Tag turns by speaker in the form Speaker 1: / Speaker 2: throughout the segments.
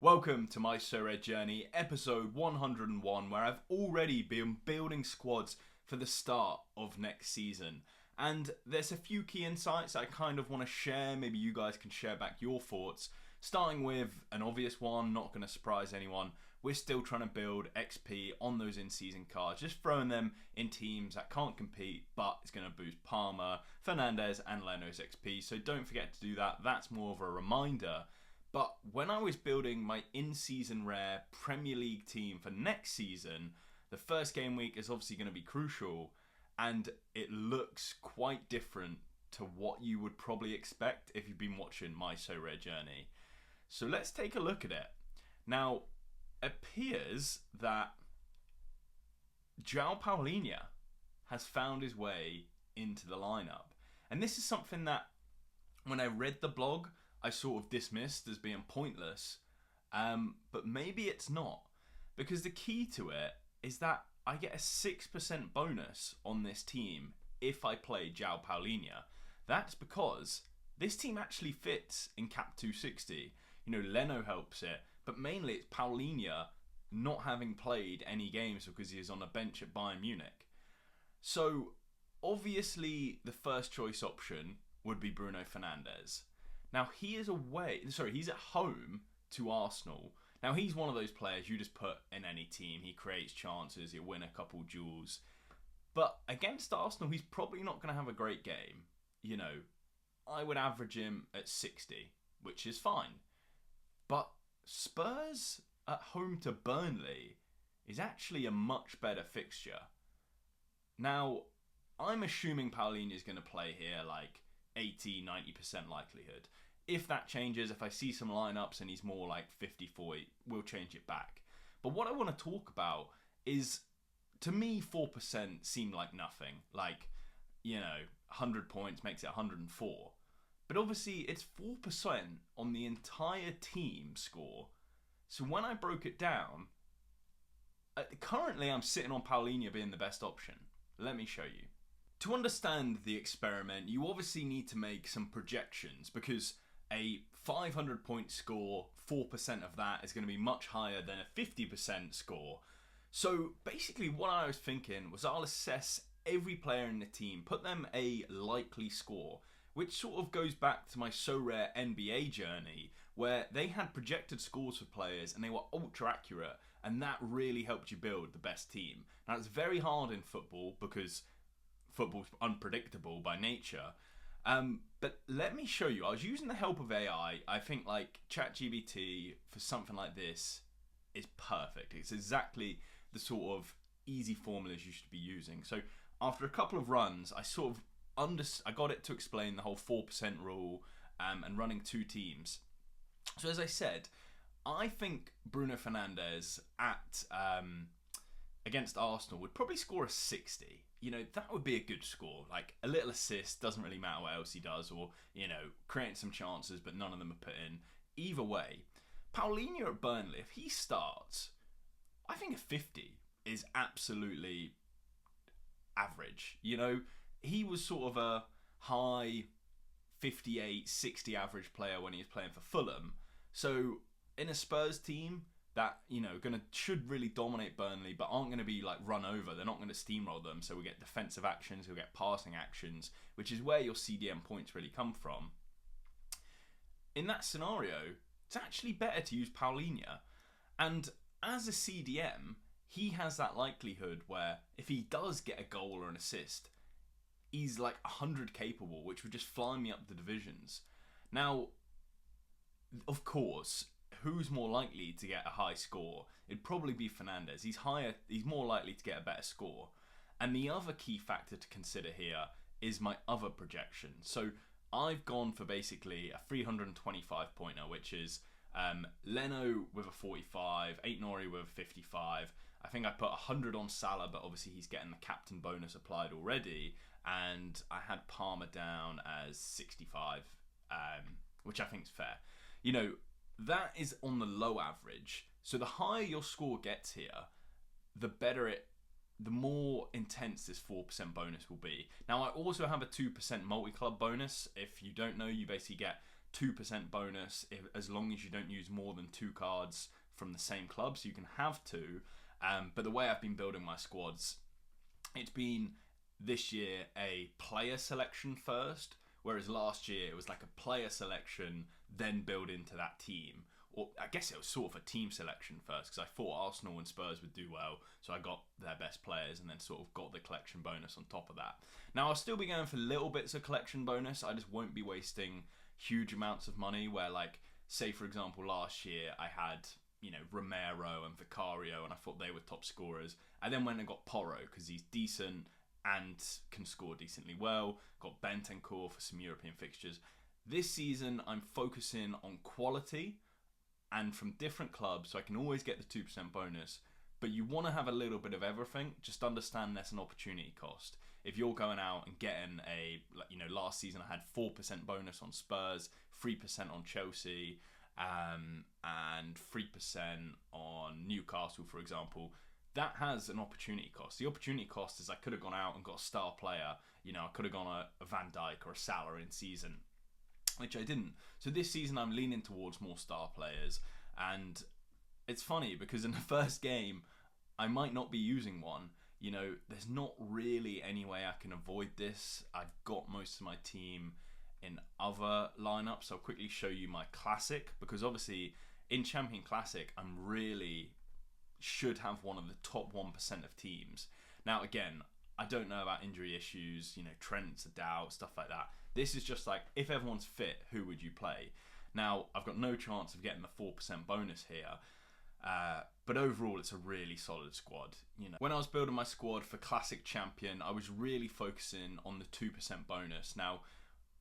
Speaker 1: Welcome to my Sorare Journey, episode 101, where I've already been building squads for the start of next season. And there's a few key insights I kind of want to share. Maybe you guys can share back your thoughts. Starting with an obvious one, not going to surprise anyone. We're still trying to build XP on those in-season cards, just throwing them in teams that can't compete, but it's going to boost Palmer, Fernandez, and Leno's XP. So don't forget to do that. That's more of a reminder. But when I was building my in-season rare Premier League team for next season, the first game week is obviously going to be crucial, and it looks quite different to what you would probably expect if you've been watching my Sorare Journey. So let's take a look at it. Now, it appears that João Paulinho has found his way into the lineup. And this is something that, when I read the blog, I sort of dismissed as being pointless, but maybe it's not, because the key to it is that I get a 6% bonus on this team if I play João Paulinho. That's because this team actually fits in Cap 260. You know, Leno helps it, but mainly it's Paulinho not having played any games because he is on a bench at Bayern Munich. So obviously the first choice option would be Bruno Fernandes. Now, he's at home to Arsenal. Now, he's one of those players you just put in any team. He creates chances, he'll win a couple duels. But against Arsenal, he's probably not going to have a great game. You know, I would average him at 60, which is fine. But Spurs at home to Burnley is actually a much better fixture. Now, I'm assuming Paulinho is going to play here like 80-90% likelihood. If that changes, if I see some lineups and he's more like 50-40, we'll change it back. But what I want to talk about is, to me, 4% seem like nothing. Like, 100 points makes it 104. But obviously, it's 4% on the entire team score. So when I broke it down, currently I'm sitting on Paulinho being the best option. Let me show you. To understand the experiment, you obviously need to make some projections, because a 500 point score, 4% of that is going to be much higher than a 50% score. So basically what I was thinking was I'll assess every player in the team, put them a likely score, which sort of goes back to my Sorare NBA journey, where they had projected scores for players and they were ultra accurate, and that really helped you build the best team. Now, it's very hard in football because football's unpredictable by nature. But let me show you. I was using the help of AI. I think like ChatGPT for something like this is perfect. It's exactly the sort of easy formulas you should be using. So after a couple of runs, I got it to explain the whole 4% rule and running two teams. So as I said, I think Bruno Fernandes at against Arsenal would probably score a 60. That would be a good score. Like a little assist, doesn't really matter what else he does, or, creating some chances, but none of them are put in. Either way, Paulinho at Burnley, if he starts, I think a 50 is absolutely average. He was sort of a high 58, 60 average player when he was playing for Fulham. So in a Spurs team that, should really dominate Burnley, but aren't going to be like run over. They're not going to steamroll them. So we get defensive actions, we'll get passing actions, which is where your CDM points really come from. In that scenario, it's actually better to use Paulinho. And as a CDM, he has that likelihood where if he does get a goal or an assist, he's like 100 capable, which would just fly me up the divisions. Now, of course, who's more likely to get a high score? It'd probably be Fernandes. He's more likely to get a better score. And the other key factor to consider here is my other projection. So I've gone for basically a 325 pointer, which is Leno with a 45, Aït-Nouri with a 55. I think I put 100 on Salah, but obviously he's getting the captain bonus applied already. And I had Palmer down as 65, which I think is fair. That is on the low average. So the higher your score gets here, the more intense this 4% bonus will be. Now, I also have a 2% multi-club bonus. If you don't know, you basically get 2% bonus as long as you don't use more than 2 cards from the same club, so you can have 2. But the way I've been building my squads, it's been this year a player selection first, whereas last year it was like a player selection then build into that team. Or I guess it was sort of a team selection first, because I thought Arsenal and Spurs would do well, so I got their best players and then sort of got the collection bonus on top of that. Now I'll still be going for little bits of collection bonus, I just won't be wasting huge amounts of money where, like, say for example last year I had, you know, Romero and Vicario and I thought they were top scorers. I then went and got Porro because he's decent and can score decently well. Got Bentancur for some European fixtures. This season I'm focusing on quality and from different clubs, so I can always get the 2% bonus. But you want to have a little bit of everything. Just understand there's an opportunity cost. If you're going out and getting last season I had 4% bonus on Spurs, 3% on Chelsea, and 3% on Newcastle, for example, that has an opportunity cost. The opportunity cost is I could have gone out and got a star player. You know, I could have gone a Van Dijk or a Salah in season, which I didn't. So this season I'm leaning towards more star players, and it's funny because in the first game I might not be using one. You know, there's not really any way I can avoid this. I've got most of my team in other lineups. I'll quickly show you my classic, because obviously in Champion Classic I'm really should have one of the top 1% of teams. Now again, I don't know about injury issues, you know, Trent's a doubt, stuff like that. This is just like, if everyone's fit, who would you play? Now, I've got no chance of getting the 4% bonus here, but overall it's a really solid squad. You know, when I was building my squad for Classic Champion, I was really focusing on the 2% bonus. Now,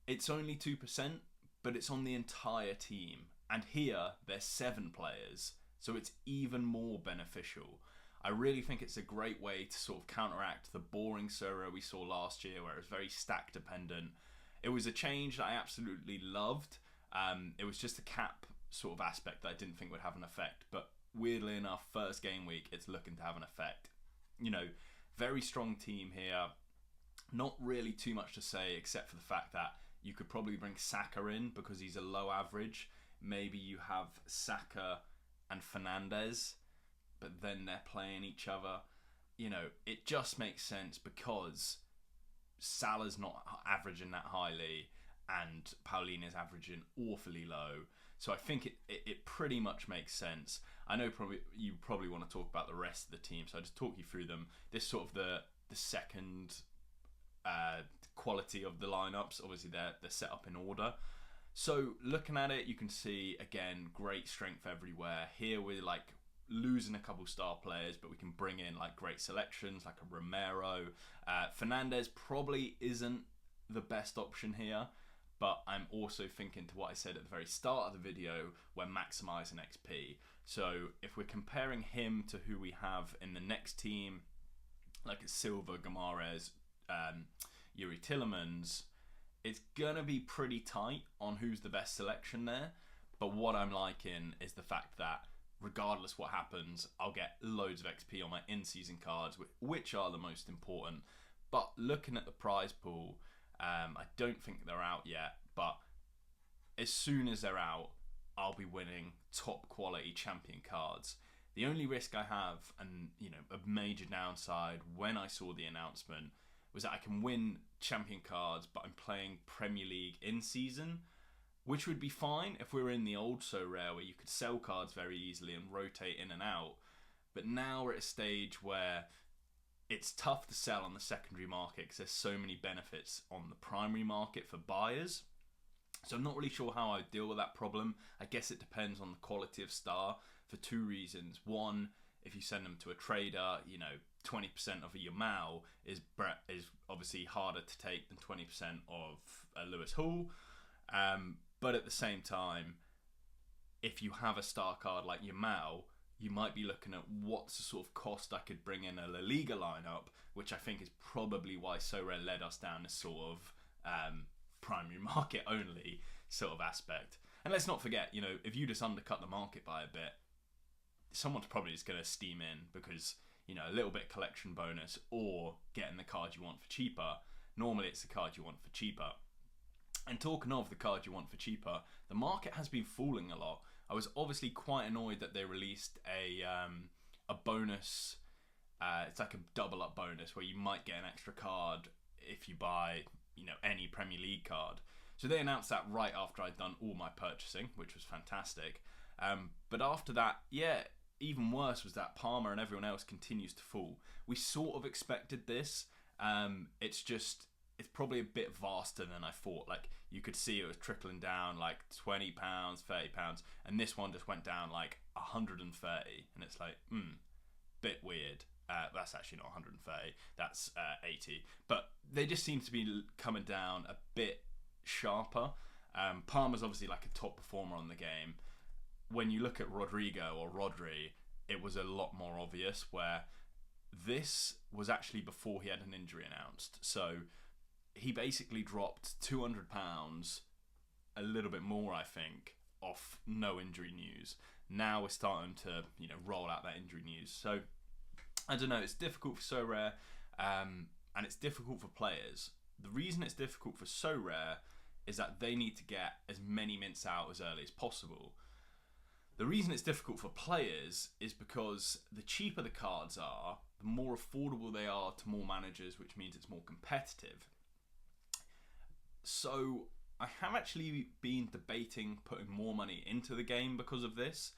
Speaker 1: it's only 2%, but it's on the entire team. And here, there's 7 players, so it's even more beneficial. I really think it's a great way to sort of counteract the boring Sorare we saw last year, where it was very stack dependent. It was a change that I absolutely loved. It was just a cap sort of aspect that I didn't think would have an effect, but weirdly enough, first game week, it's looking to have an effect. You know, very strong team here. Not really too much to say, except for the fact that you could probably bring Saka in because he's a low average. Maybe you have Saka and Fernandes, but then they're playing each other. You know, it just makes sense because Salah's not averaging that highly and Paulinho is averaging awfully low. So I think it pretty much makes sense. I know you probably want to talk about the rest of the team, so I'll just talk you through them. This is sort of the second quality of the lineups. Obviously they're set up in order. So looking at it, you can see again great strength everywhere. Here we're like losing a couple star players, but we can bring in like great selections like a Romero. Fernandes probably isn't the best option here, but I'm also thinking to what I said at the very start of the video, we're maximising XP. So if we're comparing him to who we have in the next team, like a Silva, Guimaraes, Yuri Tillemans, it's gonna be pretty tight on who's the best selection there. But what I'm liking is the fact that regardless what happens, I'll get loads of XP on my in-season cards, which are the most important. But looking at the prize pool, I don't think they're out yet, but as soon as they're out, I'll be winning top quality champion cards. The only risk I have, and you know, a major downside when I saw the announcement, was that I can win champion cards, but I'm playing Premier League in season, which would be fine if we were in the old Sorare where you could sell cards very easily and rotate in and out. But now we're at a stage where it's tough to sell on the secondary market because there's so many benefits on the primary market for buyers. So I'm not really sure how I deal with that problem. I guess it depends on the quality of star for 2 reasons. One, if you send them to a trader, you know, 20% of a Yamal is obviously harder to take than 20% of a Lewis Hall. But at the same time, if you have a star card like Yamal, you might be looking at what's the sort of cost I could bring in a La Liga lineup, which I think is probably why Sorare led us down this sort of primary market only sort of aspect. And let's not forget, you know, if you just undercut the market by a bit, someone's probably just going to steam in because, you know, a little bit collection bonus or getting the card you want for cheaper. Normally it's the card you want for cheaper. And talking of the card you want for cheaper, the market has been falling a lot. I was obviously quite annoyed that they released a bonus. It's like a double up bonus where you might get an extra card if you buy, any Premier League card. So they announced that right after I'd done all my purchasing, which was fantastic. But after that, even worse was that Palmer and everyone else continues to fall. We sort of expected this. It's probably a bit vaster than I thought. Like, you could see it was trickling down like £20, £30, and this one just went down like 130, and it's like, bit weird. That's actually not 130, that's 80. But they just seem to be coming down a bit sharper. Palmer's obviously like a top performer on the game. When you look at Rodrigo or Rodri, it was a lot more obvious, where this was actually before he had an injury announced. So he basically dropped £200, a little bit more, I think, off no injury news. Now we're starting to, roll out that injury news. So I don't know. It's difficult for Sorare, and it's difficult for players. The reason it's difficult for Sorare is that they need to get as many mints out as early as possible. The reason it's difficult for players is because the cheaper the cards are, the more affordable they are to more managers, which means it's more competitive. So I have actually been debating putting more money into the game because of this,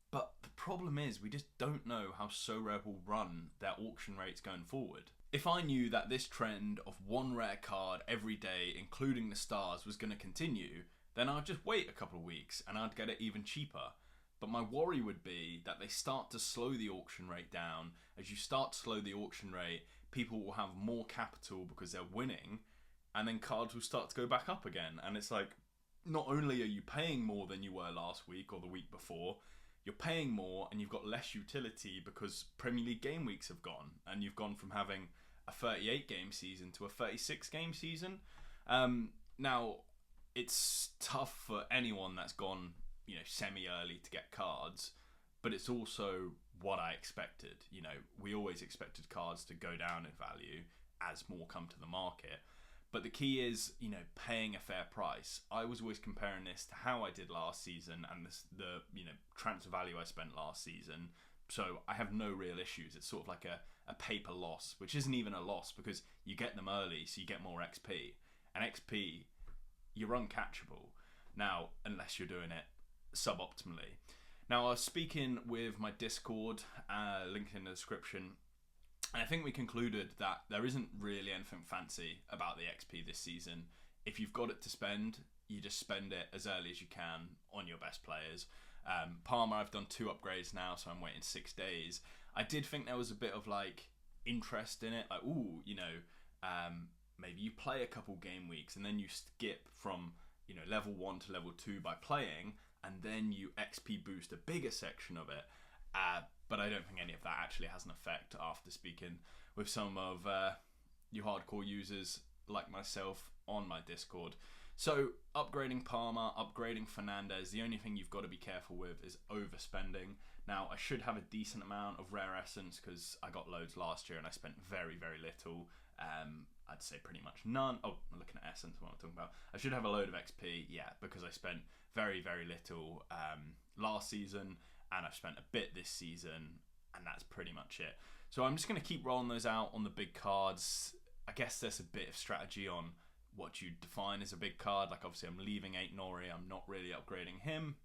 Speaker 1: but the problem is we just don't know how Sorare will run their auction rates going forward. If I knew that this trend of one rare card every day, including the stars, was going to continue, then I'd just wait a couple of weeks and I'd get it even cheaper. But my worry would be that they start to slow the auction rate down. As you start to slow the auction rate, people will have more capital because they're winning, and then cards will start to go back up again. And it's like, not only are you paying more than you were last week or the week before, you're paying more and you've got less utility because Premier League game weeks have gone, and you've gone from having a 38 game season to a 36 game season. Now, it's tough for anyone that's gone, semi-early to get cards, but it's also what I expected. We always expected cards to go down in value as more come to the market. But the key is, paying a fair price. I was always comparing this to how I did last season and the transfer value I spent last season. So I have no real issues. It's sort of like a paper loss, which isn't even a loss because you get them early, so you get more XP. And XP, you're uncatchable. Now, unless you're doing it suboptimally. Now, I was speaking with my Discord, link in the description, and I think we concluded that there isn't really anything fancy about the XP this season. If you've got it to spend, you just spend it as early as you can on your best players. Palmer, I've done 2 upgrades now, so I'm waiting 6 days. I did think there was a bit of interest in it, maybe you play a couple game weeks and then you skip from level 1 to level 2 by playing, and then you XP boost a bigger section of it. But I don't think any of that actually has an effect after speaking with some of you hardcore users like myself on my Discord. So upgrading Palmer, upgrading Fernandez, the only thing you've got to be careful with is overspending. Now, I should have a decent amount of rare essence because I got loads last year and I spent very, very little. I'd say pretty much none. Oh, I'm looking at essence, what I'm talking about. I should have a load of XP, because I spent very, very little last season, and I've spent a bit this season, and that's pretty much it. So I'm just going to keep rolling those out on the big cards. I guess there's a bit of strategy on what you define as a big card. Like, obviously, I'm leaving 8 Nori. I'm not really upgrading him.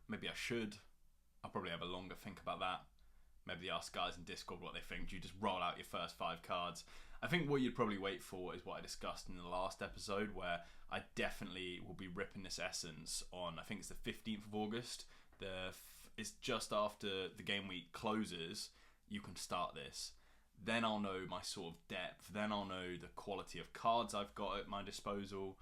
Speaker 1: Maybe I should. I'll probably have a longer think about that. Maybe ask guys in Discord what they think. Do you just roll out your first 5 cards? I think what you'd probably wait for is what I discussed in the last episode, where I definitely will be ripping this essence on, I think it's the 15th of August. It's just after the game week closes, you can start this. Then I'll know my sort of depth. Then I'll know the quality of cards I've got at my disposal.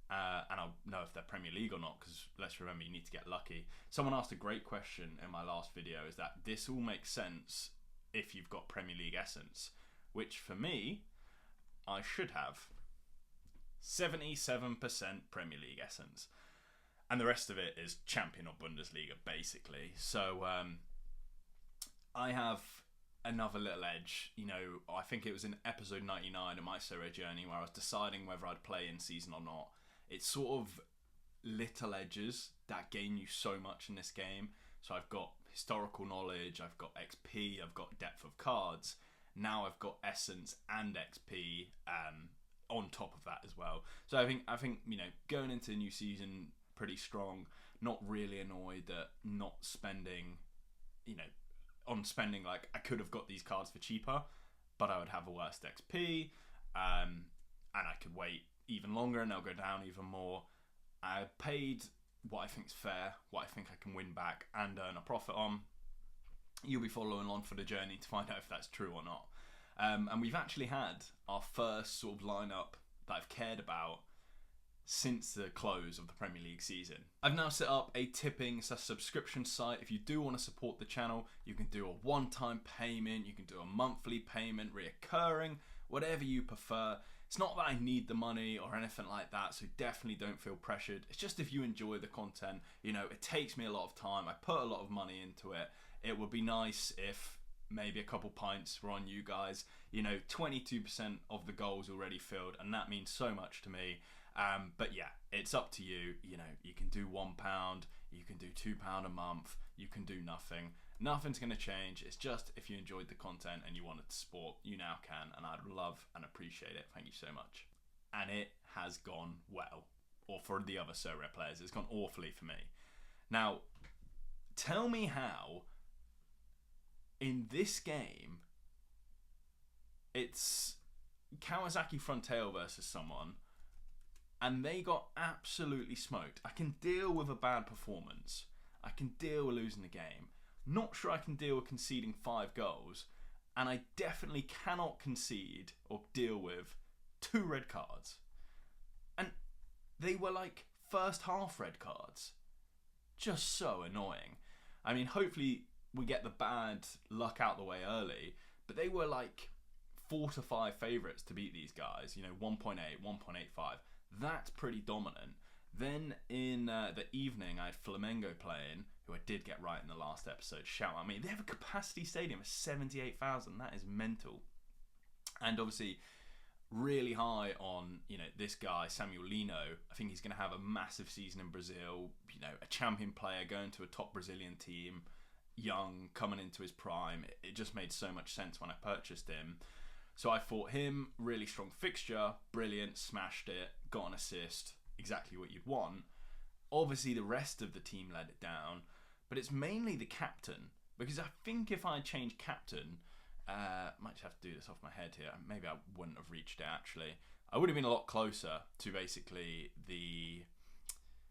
Speaker 1: And I'll know if they're Premier League or not, because let's remember, you need to get lucky. Someone asked a great question in my last video, is that this all makes sense if you've got Premier League essence, which for me, I should have 77% Premier League essence. And the rest of it is Champion or Bundesliga, basically. So I have another little edge. You know, I think it was in episode 99 of my Sorare Journey where I was deciding whether I'd play in season or not. It's sort of little edges that gain you so much in this game. So I've got historical knowledge, I've got XP, I've got depth of cards. Now I've got essence and XP on top of that as well. So I think you know, going into the new season pretty strong. Not really annoyed at not spending, you know, on spending. Like, I could have got these cards for cheaper, but I would have a worse XP, and I could wait even longer and they'll go down even more. I paid what I think is fair, what I think I can win back and earn a profit on. You'll be following along for the journey to find out if that's true or not. And we've actually had our first sort of lineup that I've cared about since the close of the Premier League season. I've now set up a tipping subscription site. If you do want to support the channel, you can do a one-time payment, you can do a monthly payment, reoccurring, whatever you prefer. It's not that I need the money or anything like that, so definitely don't feel pressured. It's just if you enjoy the content, you know, it takes me a lot of time. I put a lot of money into it. It would be nice if maybe a couple pints were on you guys. You know, 22% of the goals already filled, and that means so much to me. But yeah, it's up to you. You know, you can do £1, you can do £2 a month, you can do nothing. Nothing's going to change. It's just if you enjoyed the content and you wanted to support, you now can, and I'd love and appreciate it. Thank you so much. And it has gone well. Or for the other Sorare players, it's gone awfully for me. Now, tell me how in this game it's Kawasaki Frontale versus someone and they got absolutely smoked. I can deal with a bad performance. I can deal with losing the game. Not sure I can deal with conceding 5 goals. And I definitely cannot concede or deal with 2 red cards. And they were like first half red cards. Just so annoying. I mean, hopefully we get the bad luck out the way early. But they were like 4 to 5 favourites to beat these guys. You know, 1.8, 1.85. That's pretty dominant. Then in the evening, I had Flamengo playing, who I did get right in the last episode. Shout out me. They have a capacity stadium of 78,000. That is mental. And obviously, really high on, you know, this guy, Samuel Lino. I think he's going to have a massive season in Brazil. You know, a champion player going to a top Brazilian team. Young, coming into his prime. It just made so much sense when I purchased him. So I thought him, really strong fixture, brilliant, smashed it, got an assist, exactly what you'd want. Obviously the rest of the team let it down, but it's mainly the captain, because I think if I changed captain, might just have to do this off my head here, maybe I wouldn't have reached it actually. I would have been a lot closer to basically the,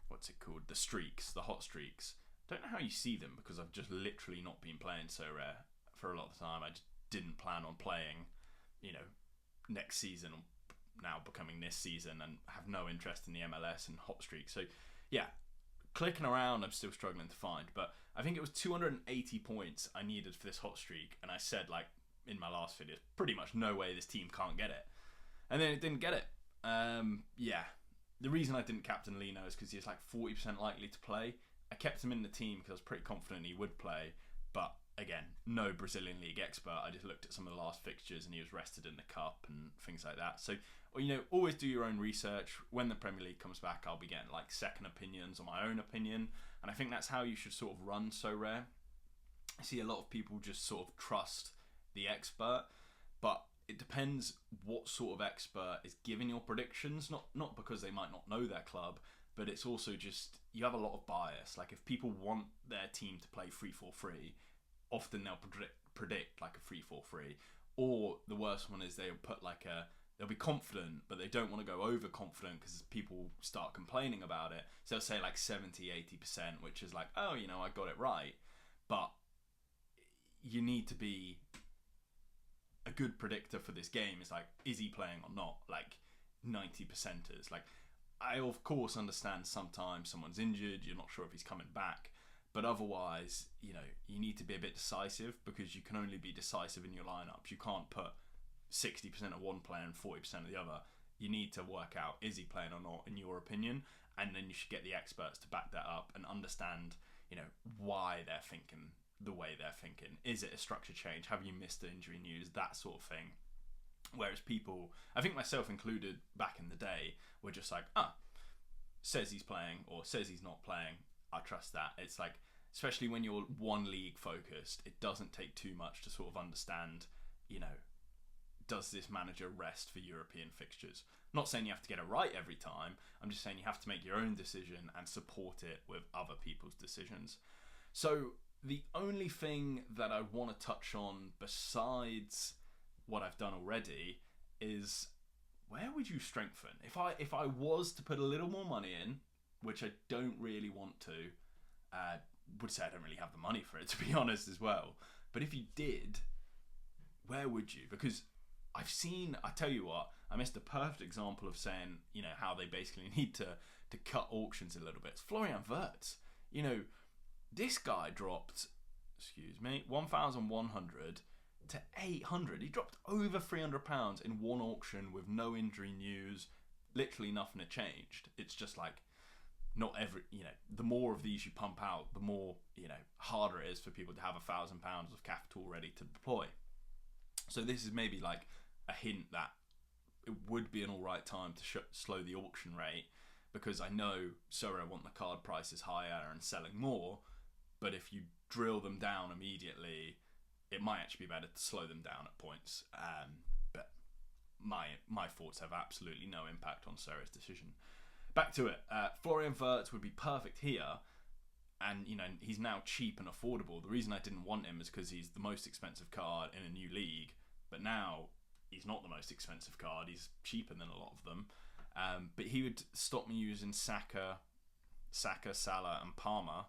Speaker 1: what's it called, the streaks, the hot streaks. Don't know how you see them, because I've just literally not been playing Sorare for a lot of the time. I just didn't plan on playing, you know, next season, now becoming this season, and have no interest in the MLS and hot streaks. So yeah, clicking around I'm still struggling to find, but I think it was 280 points I needed for this hot streak, and I said, like in my last video, pretty much no way this team can't get it, and then it didn't get it. Yeah, the reason I didn't captain Lino is because he was like 40% likely to play. I kept him in the team because I was pretty confident he would play, but again, no Brazilian League expert. I just looked at some of the last fixtures and he was rested in the cup and things like that. So, you know, always do your own research. When the Premier League comes back, I'll be getting like second opinions on my own opinion. And I think that's how you should sort of run Sorare. I see a lot of people just sort of trust the expert, but it depends what sort of expert is giving your predictions. Not because they might not know their club, but it's also just, you have a lot of bias. Like if people want their team to play 3-4-3, often they'll predict like a 3-4-3, or the worst one is they'll put like they'll be confident, but they don't want to go overconfident because people start complaining about it. So they'll say like 70-80%, which is like, oh, you know, I got it right. But you need to be a good predictor for this game. It's like, is he playing or not? Like 90%ers. Like, I of course understand sometimes someone's injured, you're not sure if he's coming back. But otherwise, you know, you need to be a bit decisive, because you can only be decisive in your lineups. You can't put 60% of one player and 40% of the other. You need to work out, is he playing or not, in your opinion? And then you should get the experts to back that up and understand, you know, why they're thinking the way they're thinking. Is it a structure change? Have you missed the injury news? That sort of thing. Whereas people, I think myself included back in the day, were just like, says he's playing or says he's not playing, I trust that. It's like, especially when you're one league focused, it doesn't take too much to sort of understand, you know, does this manager rest for European fixtures? Not saying you have to get it right every time. I'm just saying you have to make your own decision and support it with other people's decisions. So the only thing that I want to touch on besides what I've done already is, where would you strengthen? If I was to put a little more money in, which I don't really want to, would say I don't really have the money for it, to be honest, as well. But if you did, where would you? Because I tell you what, I missed a perfect example of saying, you know, how they basically need to cut auctions a little bit. It's Florian Wirtz. You know, this guy dropped, 1,100 to 800. He dropped over £300 in one auction with no injury news. Literally nothing had changed. It's just like, not every, you know, the more of these you pump out, the more, you know, harder it is for people to have £1,000 of capital ready to deploy. So this is maybe like a hint that it would be an alright time to slow the auction rate, because I know Sorare want the card prices higher and selling more, but if you drill them down immediately, it might actually be better to slow them down at points. But my thoughts have absolutely no impact on Sorare's decision. Back to it. Florian Wirtz would be perfect here, and you know, he's now cheap and affordable. The reason I didn't want him is because he's the most expensive card in a new league, but now he's not the most expensive card. He's cheaper than a lot of them. But he would stop me using Saka, Salah, and Palmer.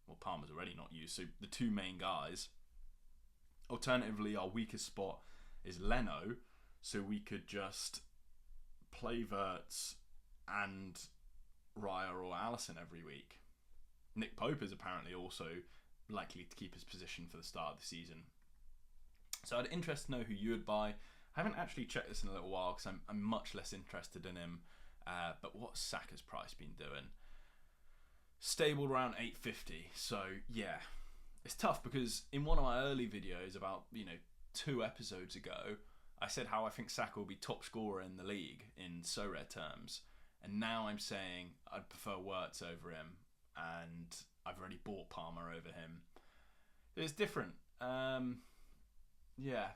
Speaker 1: Well, Palmer's already not used, so the two main guys. Alternatively, our weakest spot is Leno, so we could just play Wirtz and Raya or Allison every week. Nick Pope is apparently also likely to keep his position for the start of the season. So I'd interested to know who you would buy. I haven't actually checked this in a little while because I'm much less interested in him. But what's Saka's price been doing? Stable around 850. So yeah, it's tough because in one of my early videos about, you know, 2 episodes ago, I said how I think Saka will be top scorer in the league in Sorare terms. And now I'm saying I'd prefer Wirtz over him, and I've already bought Palmer over him. It's different. Yeah,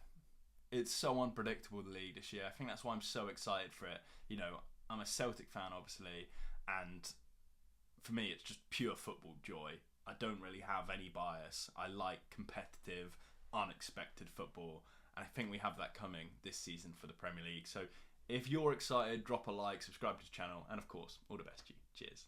Speaker 1: it's so unpredictable, the league this year. I think that's why I'm so excited for it. You know, I'm a Celtic fan, obviously, and for me, it's just pure football joy. I don't really have any bias. I like competitive, unexpected football, and I think we have that coming this season for the Premier League. So if you're excited, drop a like, subscribe to the channel, and of course, all the best to you. Cheers.